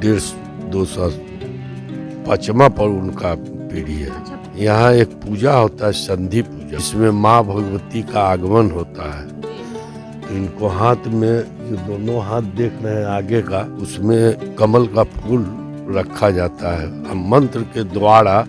150-200 पर उनका पीढ़ी है। यहाँ एक पूजा होता है, संधि पूजा, इसमें माँ भगवती का आगमन होता है। तो इनको हाथ में, जो दोनों हाथ देख रहे हैं आगे का, उसमें कमल का फूल रखा जाता है। हम मंत्र के द्वारा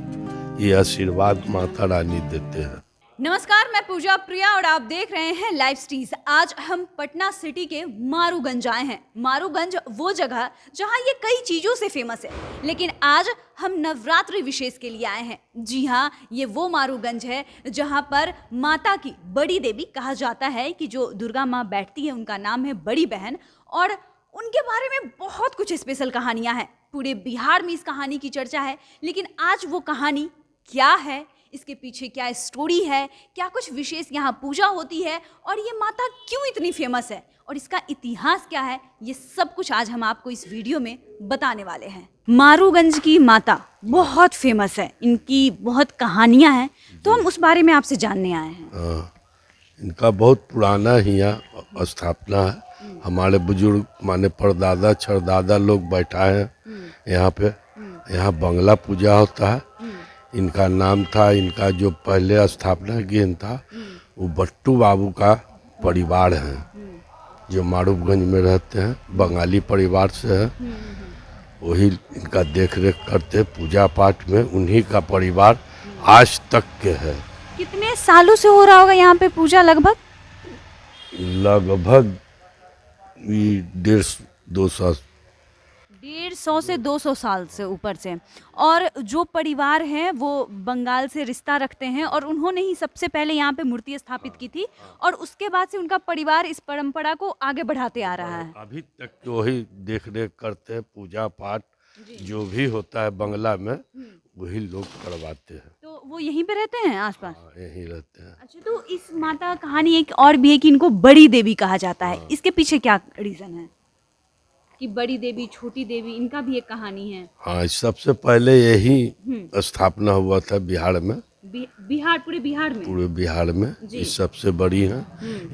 ये आशीर्वाद माता रानी देते हैं। नमस्कार, मैं पूजा प्रिया और आप देख रहे हैं लाइव स्ट्रीज। आज हम पटना सिटी के मारूगंज आए हैं। मारूगंज वो जगह जहां ये कई चीजों से फेमस है, लेकिन आज हम नवरात्रि विशेष के लिए आए हैं। जी हाँ, ये वो मारूगंज है जहां पर माता की बड़ी देवी कहा जाता है कि जो दुर्गा माँ बैठती है उनका नाम है बड़ी बहन, और उनके बारे में बहुत कुछ स्पेशल कहानियां हैं। पूरे बिहार में इस कहानी की चर्चा है, लेकिन आज वो कहानी क्या है, इसके पीछे क्या स्टोरी है, क्या कुछ विशेष यहाँ पूजा होती है और ये माता क्यों इतनी फेमस है और इसका इतिहास क्या है, ये सब कुछ आज हम आपको इस वीडियो में बताने वाले हैं। मारूगंज की माता बहुत फेमस है, इनकी बहुत कहानियाँ हैं, तो हम उस बारे में आपसे जानने आए हैं। इनका बहुत पुराना ही यहाँ स्थापना है। हमारे बुजुर्ग माने परदादा छरदादा लोग बैठा है यहाँ पे। यहाँ बंगला पूजा होता है। इनका नाम था, इनका जो पहले स्थापना किए था वो बट्टू बाबू का परिवार है, जो मारूगंज में रहते हैं, बंगाली परिवार से है। वही इनका देख रेख करते, पूजा पाठ में उन्हीं का परिवार आज तक के है। कितने सालों से हो रहा होगा यहाँ पे पूजा? लगभग 150 से 200 साल से ऊपर से। और जो परिवार है वो बंगाल से रिश्ता रखते हैं और उन्होंने ही सबसे पहले यहाँ पे मूर्ति स्थापित की थी, और उसके बाद से उनका परिवार इस परंपरा को आगे बढ़ाते आ रहा है। अभी तक वही देख रेख करते हैं, पूजा पाठ जो भी होता है बंगला में वही लोग करवाते हैं। तो वो यहीं पे रहते हैं आसपास? यहीं रहते हैं। अच्छा, तो इस माता कहानी एक और भी है कि इनको बड़ी देवी कहा जाता है। इसके पीछे क्या रीजन है कि बड़ी देवी छोटी देवी, इनका भी एक कहानी है? हाँ, सबसे पहले यही स्थापना हुआ था बिहार में। पूरे बिहार में ये सबसे बड़ी है।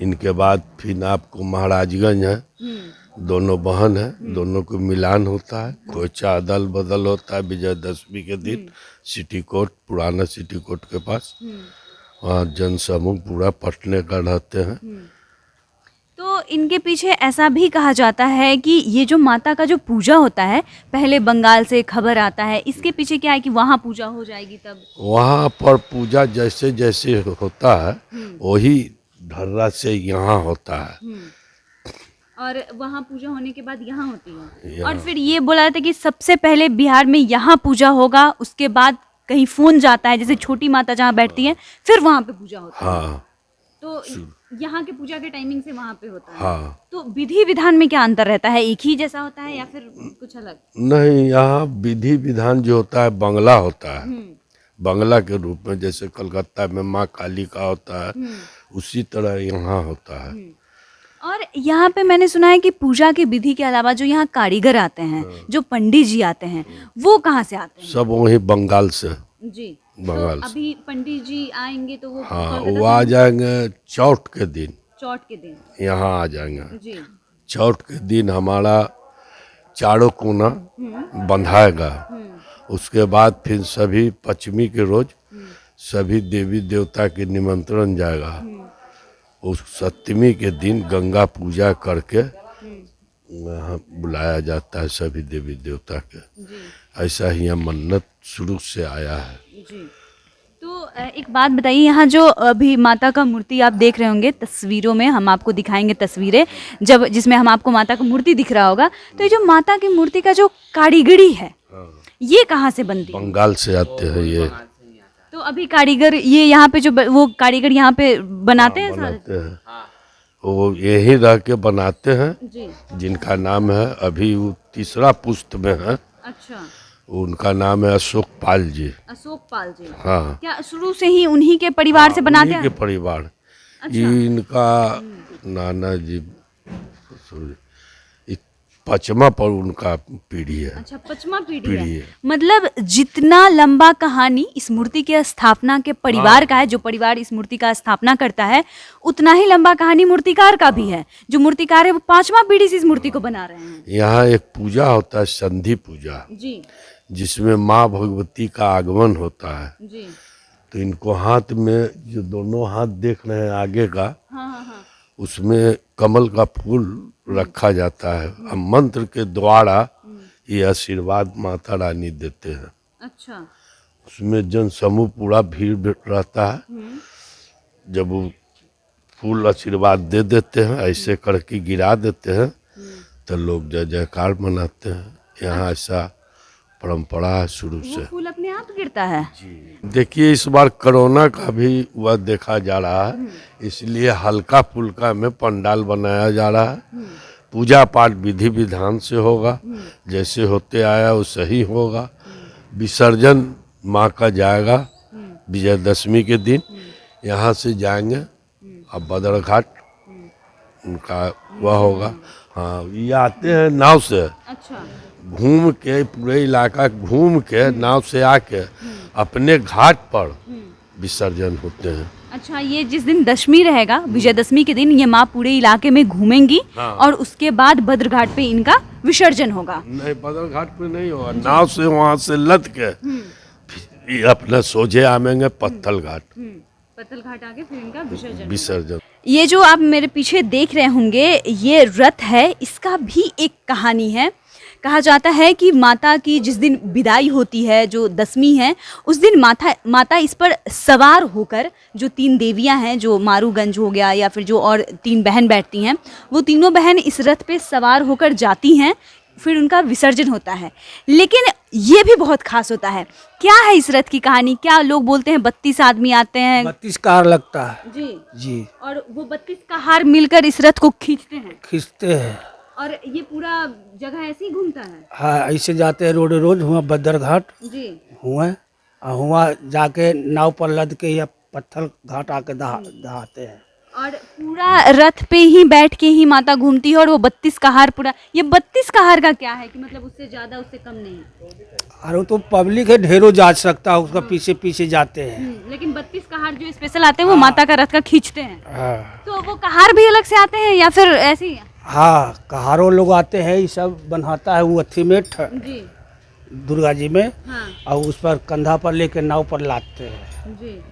इनके बाद फिर आपको महाराजगंज है, दोनों बहन है, दोनों को मिलान होता है, खोचा अदल बदल होता है विजयदशमी के दिन सिटी कोर्ट, पुराना सिटी कोर्ट के पास। वहाँ जनसमूह पूरा पटने का रहते हैं। तो इनके पीछे ऐसा भी कहा जाता है कि ये जो माता का जो पूजा होता है, पहले बंगाल से खबर आता है, इसके पीछे क्या है कि वहाँ पूजा हो जाएगी, तब वहाँ पर पूजा जैसे जैसे होता है वही धर्रा से यहाँ होता है, और वहाँ पूजा होने के बाद यहाँ होती है। और फिर ये बोला जाता है कि सबसे पहले बिहार में यहाँ पूजा होगा, उसके बाद कहीं फोन जाता है, जैसे छोटी माता जहाँ बैठती है फिर वहाँ पे पूजा होती है। हाँ, तो यहाँ के पूजा के टाइमिंग से वहाँ पे होता है। हाँ। तो विधि विधान में क्या अंतर रहता है? एक ही जैसा होता है या फिर कुछ अलग? नहीं, यहाँ विधि विधान जो होता है बंगला होता है, बंगला के रूप में, जैसे कलकत्ता में माँ काली का होता है उसी तरह यहाँ होता है। और यहाँ पे मैंने सुना है कि पूजा की विधि के अलावा जो यहाँ कारीगर आते हैं, जो पंडित जी आते हैं, वो कहाँ से आते हैं? सब वही बंगाल से। जी, बंगाल तो अभी पंडित जी आएंगे तो वो हाँ, वो आ जाएंगे चौथ के दिन, चौथ के दिन यहाँ आ जाएंगे। जी, चौथ के दिन हमारा चारों कोना बंधाएगा। उसके बाद फिर सभी पश्चिमी के रोज सभी देवी देवता के निमंत्रण जाएगा। उस सप्तमी के दिन गंगा पूजा करके वहाँ बुलाया जाता है सभी देवी देवता के। ऐसा ही यहाँ मन्नत शुरू से आया है। जी। तो एक बात बताइए, यहाँ जो अभी माता का मूर्ति आप देख रहे होंगे तस्वीरों में, हम आपको दिखाएंगे तस्वीरें जब जिसमें हम आपको माता का मूर्ति दिख रहा होगा, तो ये जो माता की मूर्ति का जो कारीगरी है ये कहाँ से बनती है? बंगाल से आते हैं ये। तो अभी कारीगर ये यहाँ पे जो वो कारीगर यहाँ पे बनाते हैं बनाते हैं, वो यही रह के बनाते हैं जी। जिनका नाम है, अभी वो तीसरा पुस्त में है। अच्छा, उनका नाम है अशोक पाल जी। अशोक पाल जी। हाँ, क्या शुरू से ही उन्हीं के परिवार से बनाते उन्हीं हैं? के परिवार। अच्छा। इनका नाना जी पचमा पर उनका पीढ़ी है। अच्छा, पचमा पीढ़ी पीढ़ी है। है। मतलब जितना लंबा कहानी इस मूर्ति के स्थापना के परिवार का है, जो परिवार इस मूर्ति का स्थापना करता है, उतना ही लंबा कहानी मूर्तिकार का भी है। जो मूर्तिकार है वो 5वां पीढ़ी से इस मूर्ति को बना रहे हैं। यहाँ एक पूजा होता है, संधि पूजा, जी जिसमें माँ भगवती का आगमन होता है। जी। तो इनको हाथ में, जो दोनों हाथ देख रहे हैं आगे का, हाँ हाँ हाँ। उसमें कमल का फूल रखा जाता है। अब मंत्र के द्वारा ये आशीर्वाद माता रानी देते हैं। अच्छा। उसमें जन समूह पूरा भीड़ रहता है। जब वो फूल आशीर्वाद दे देते हैं, ऐसे करके गिरा देते हैं, तो लोग जय जयकार मनाते हैं। यहाँ ऐसा परंपरा है शुरू वो से। फूल अपने आप गिरता है। देखिए, इस बार कोरोना का भी वह देखा जा रहा है, इसलिए हल्का फुल्का में पंडाल बनाया जा रहा है। पूजा पाठ विधि विधान से होगा, जैसे होते आया वैसे ही होगा। विसर्जन माँ का जाएगा विजयदशमी के दिन। यहाँ से जाएंगे अब बदरघाट, उनका वह होगा। हाँ, ये आते हैं नाव से, अच्छा। घूम के पूरे इलाका घूम के नाव से आके अपने घाट पर विसर्जन होते हैं। अच्छा, ये जिस दिन दशमी रहेगा, विजयदशमी के दिन, ये माँ पूरे इलाके में घूमेंगी। हाँ। और उसके बाद भद्रघाट पे इनका विसर्जन होगा। नहीं, बदरघाट पे नहीं होगा, नाव से वहाँ से लद के ये अपना सोझे आवेंगे पत्थल घाट, पत्थल घाट आके फिर इनका विसर्जन। विसर्जन। ये जो आप मेरे पीछे देख रहे होंगे, ये रथ है, इसका भी एक कहानी है। कहा जाता है कि माता की जिस दिन विदाई होती है, जो दशमी है, उस दिन माता इस पर सवार होकर, जो 3 देवियां हैं, जो मारूगंज हो गया या फिर जो और 3 बहन बैठती हैं, वो तीनों बहन इस रथ पे सवार होकर जाती हैं, फिर उनका विसर्जन होता है। लेकिन ये भी बहुत खास होता है। क्या है इस रथ की कहानी? क्या लोग बोलते हैं 32 आदमी आते हैं? 32 कार लगता है जी जी, और वो 32 का हार मिलकर इस रथ को खींचते हैं, खींचते हैं। और ये पूरा जगह ऐसे ही घूमता है। हाँ, ऐसे जाते हैं रोड रोज। हुआ बदरघाट जी। हुआ, और हुआ जाके नाव पर लद के या पत्थर घाट आके दहाते हैं। और पूरा रथ पे ही बैठ के ही माता घूमती है। और वो 32 का हार पूरा, ये 32 का हार का क्या है कि मतलब उससे ज्यादा उससे कम नहीं है? और वो तो पब्लिक है, ढेरों जा सकता है, उसका पीछे पीछे जाते हैं। लेकिन 32 का हार जो स्पेशल आते हैं वो माता का रथ का खींचते हैं। हाँ तो वो कहार भी अलग से आते हैं या फिर ऐसे ही? हाँ, कहारों लोग आते हैं, ये सब बनाता है वो अथी में जी। दुर्गा जी में, हाँ और उस पर कंधा पर लेके नाव पर लाते हैं। जी।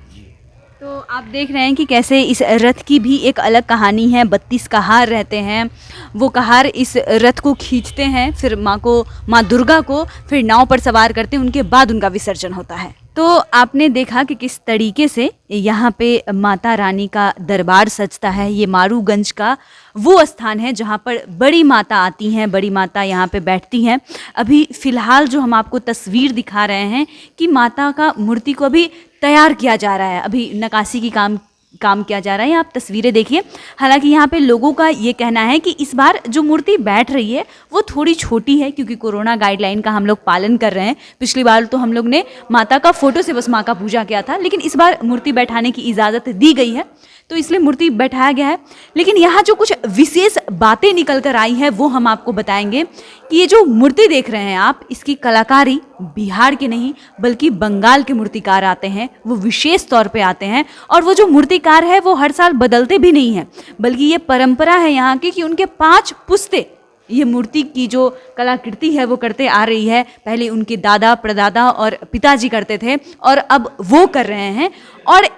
तो आप देख रहे हैं कि कैसे इस रथ की भी एक अलग कहानी है। 32 कहार रहते हैं, वो कहार इस रथ को खींचते हैं, फिर माँ दुर्गा को फिर नाव पर सवार करते हैं, उनके बाद उनका विसर्जन होता है। तो आपने देखा कि किस तरीके से यहाँ पे माता रानी का दरबार सजता है। ये मारूगंज का वो स्थान है जहाँ पर बड़ी माता आती हैं, बड़ी माता यहाँ पे बैठती हैं। अभी फ़िलहाल जो हम आपको तस्वीर दिखा रहे हैं कि माता का मूर्ति को अभी तैयार किया जा रहा है, अभी नक्काशी की काम किया जा रहा है। आप तस्वीरें देखिए। हालांकि यहाँ पे लोगों का ये कहना है कि इस बार जो मूर्ति बैठ रही है वो थोड़ी छोटी है, क्योंकि कोरोना गाइडलाइन का हम लोग पालन कर रहे हैं। पिछली बार तो हम लोग ने माता का फोटो से बस माँ का पूजा किया था, लेकिन इस बार मूर्ति बैठाने की इजाज़त दी गई है, तो इसलिए मूर्ति बैठाया गया है। लेकिन यहाँ जो कुछ विशेष बातें निकल कर आई हैं वो हम आपको बताएंगे कि ये जो मूर्ति देख रहे हैं आप, इसकी कलाकारी बिहार के नहीं बल्कि बंगाल के मूर्तिकार आते हैं, वो विशेष तौर पे आते हैं। और वो जो मूर्तिकार है वो हर साल बदलते भी नहीं हैं, बल्कि ये परंपरा है यहाँ की कि उनके 5 पुश्ते ये मूर्ति की जो कलाकृति है वो करते आ रही है। पहले उनके दादा परदादा और पिताजी करते थे और अब वो कर रहे हैं। और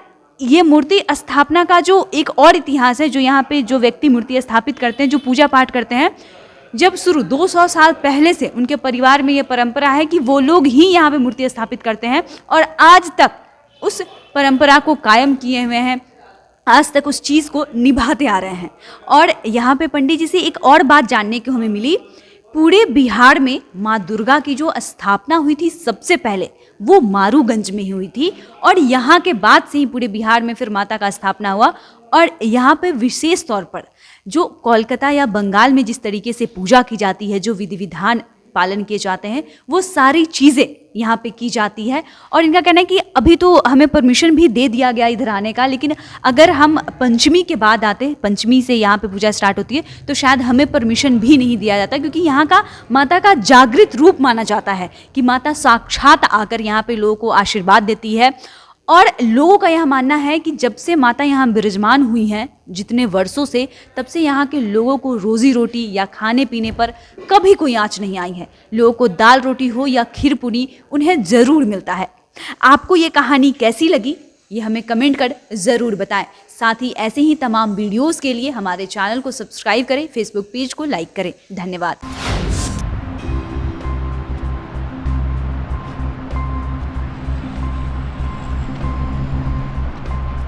ये मूर्ति स्थापना का जो एक और इतिहास है, जो यहाँ पे जो व्यक्ति मूर्ति स्थापित करते हैं, जो पूजा पाठ करते हैं, जब शुरू 200 साल पहले से उनके परिवार में ये परंपरा है कि वो लोग ही यहाँ पे मूर्ति स्थापित करते हैं और आज तक उस परंपरा को कायम किए हुए हैं, आज तक उस चीज़ को निभाते आ रहे हैं। और यहाँ पे पंडित जी से एक और बात जानने को हमें मिली, पूरे बिहार में माँ दुर्गा की जो स्थापना हुई थी सबसे पहले वो मारूगंज में हुई थी, और यहाँ के बाद से ही पूरे बिहार में फिर माता का स्थापना हुआ। और यहाँ पे विशेष तौर पर जो कोलकाता या बंगाल में जिस तरीके से पूजा की जाती है, जो विधि विधान पालन किए जाते हैं, वो सारी चीज़ें यहाँ पे की जाती है। और इनका कहना है कि अभी तो हमें परमिशन भी दे दिया गया इधर आने का, लेकिन अगर हम पंचमी के बाद आते, पंचमी से यहाँ पे पूजा स्टार्ट होती है, तो शायद हमें परमिशन भी नहीं दिया जाता, क्योंकि यहाँ का माता का जागृत रूप माना जाता है कि माता साक्षात आकर यहाँ पे लोगों को आशीर्वाद देती है। और लोगों का यह मानना है कि जब से माता यहाँ विराजमान हुई हैं, जितने वर्षों से, तब से यहाँ के लोगों को रोजी रोटी या खाने पीने पर कभी कोई आंच नहीं आई है। लोगों को दाल रोटी हो या खीर पूरी, उन्हें ज़रूर मिलता है। आपको ये कहानी कैसी लगी, ये हमें कमेंट कर ज़रूर बताएं। साथ ही ऐसे ही तमाम वीडियोज़ के लिए हमारे चैनल को सब्सक्राइब करें, फेसबुक पेज को लाइक करें। धन्यवाद।